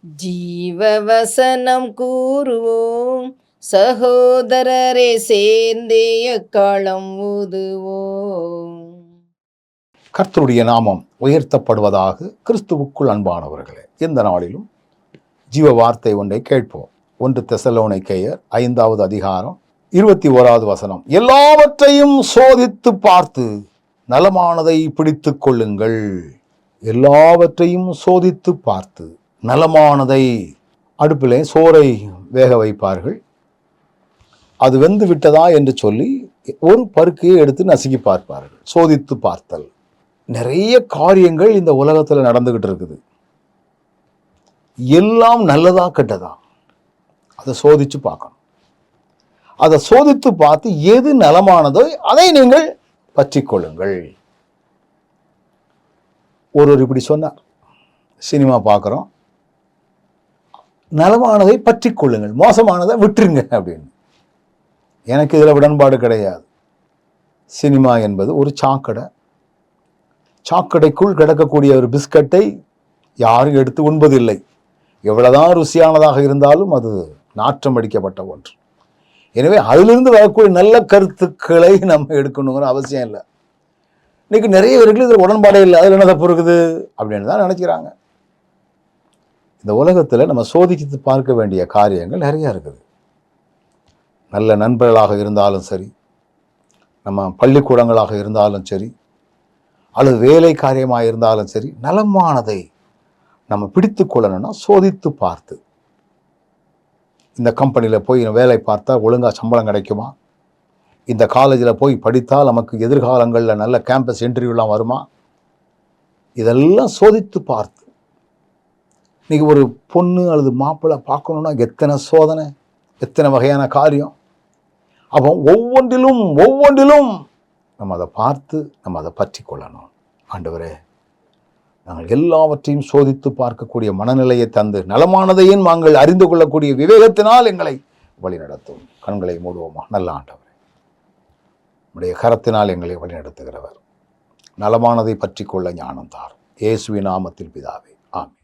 ஜீவவசனம் கூறுவோம், சகோதரரே சேர்ந்தே எக்காலம் ஊதுவோம். கர்த்தருடைய நாமம் உயர்த்தப்படுவதாக. கிறிஸ்துவுக்குள் அன்பானவர்களே, இந்த நாளிலும் ஜீவ வார்த்தை ஒன்றை கேட்போம். 1 தெசலோனிக்கேயர் 5வது அதிகாரம் 21வது வசனம். எல்லாவற்றையும் சோதித்து பார்த்து நலமானதை பிடித்து கொள்ளுங்கள். எல்லாவற்றையும் சோதித்து பார்த்து நலமானதை. அடுப்பிலே சோறை வேக வைப்பார்கள். அது வெந்து விட்டதா என்று சொல்லி ஒரு பருக்கையை எடுத்து நசுக்கி பார்ப்பார்கள். சோதித்து பார்த்தல். நிறைய காரியங்கள் இந்த உலகத்தில் நடந்துகிட்டு இருக்குது. எல்லாம் நல்லதா கெட்டதா அதை சோதிச்சு பார்க்கணும். அதை சோதித்து பார்த்து எது நலமானதோ அதை நீங்கள் பற்றி கொள்ளுங்கள். ஒருவர் இப்படி சொன்னார், சினிமா பார்க்குறோம், நலமானதை பற்றி கொள்ளுங்கள், மோசமானதை விட்டுருங்க அப்படின்னு. எனக்கு இதில் உடன்பாடு கிடையாது. சினிமா என்பது ஒரு சாக்கடை. சாக்கடைக்குள் கிடக்கக்கூடிய ஒரு பிஸ்கட்டை யாரும் எடுத்து உண்பதில்லை. எவ்வளவுதான் ருசியானதாக இருந்தாலும் அது நாற்றம் அடிக்கப்பட்ட ஒன்று. எனவே அதிலிருந்து வரக்கூடிய நல்ல கருத்துக்களை நம்ம எடுக்கணுங்கிற அவசியம் இல்லை. இன்னைக்கு நிறைய பேருக்கு இதில் உடன்பாடே இல்லை. அதில் என்ன தப்பு இருக்குது அப்படின்னு தான் நினைக்கிறாங்க. இந்த உலகத்தில் நம்ம சோதித்து பார்க்க வேண்டிய காரியங்கள் நிறைய இருக்குது. நல்ல நண்பர்களாக இருந்தாலும் சரி, நம்ம பள்ளிக்கூடங்களாக இருந்தாலும் சரி, அல்லது வேலை காரியமாக இருந்தாலும் சரி, நலமானதை நம்ம பிடித்து கொள்ளணும்னா சோதித்து பார்த்து. இந்த கம்பெனியில் போய் வேலை பார்த்தா ஒழுங்காக சம்பளம் கிடைக்குமா? இந்த காலேஜில் போய் படித்தால் நமக்கு எதிர்காலங்களில் நல்ல கேம்பஸ் இன்டர்வியூலாம் வருமா? இதெல்லாம் சோதித்து பார்த்து. இன்னைக்கு ஒரு பொண்ணு அல்லது மாப்பிள்ளை பார்க்கணுன்னா எத்தனை சோதனை, எத்தனை வகையான காரியம். அப்போ ஒவ்வொன்றிலும் நம்ம அதை பார்த்து நம்ம அதை பற்றி கொள்ளணும். ஆண்டவரே, நாங்கள் எல்லாவற்றையும் சோதித்து பார்க்கக்கூடிய மனநிலையை தந்து நலமானதையும் நாங்கள் அறிந்து கொள்ளக்கூடிய விவேகத்தினால் எங்களை வழிநடத்தும். கண்களை மூடுவோமா? நல்ல ஆண்டவரே, உடைய கரத்தினால் எங்களை வழிநடத்துகிறவர், நலமானதை பற்றி கொள்ள ஞானம் தாரும். இயேசுவின் நாமத்தில் பிதாவே, ஆமென்.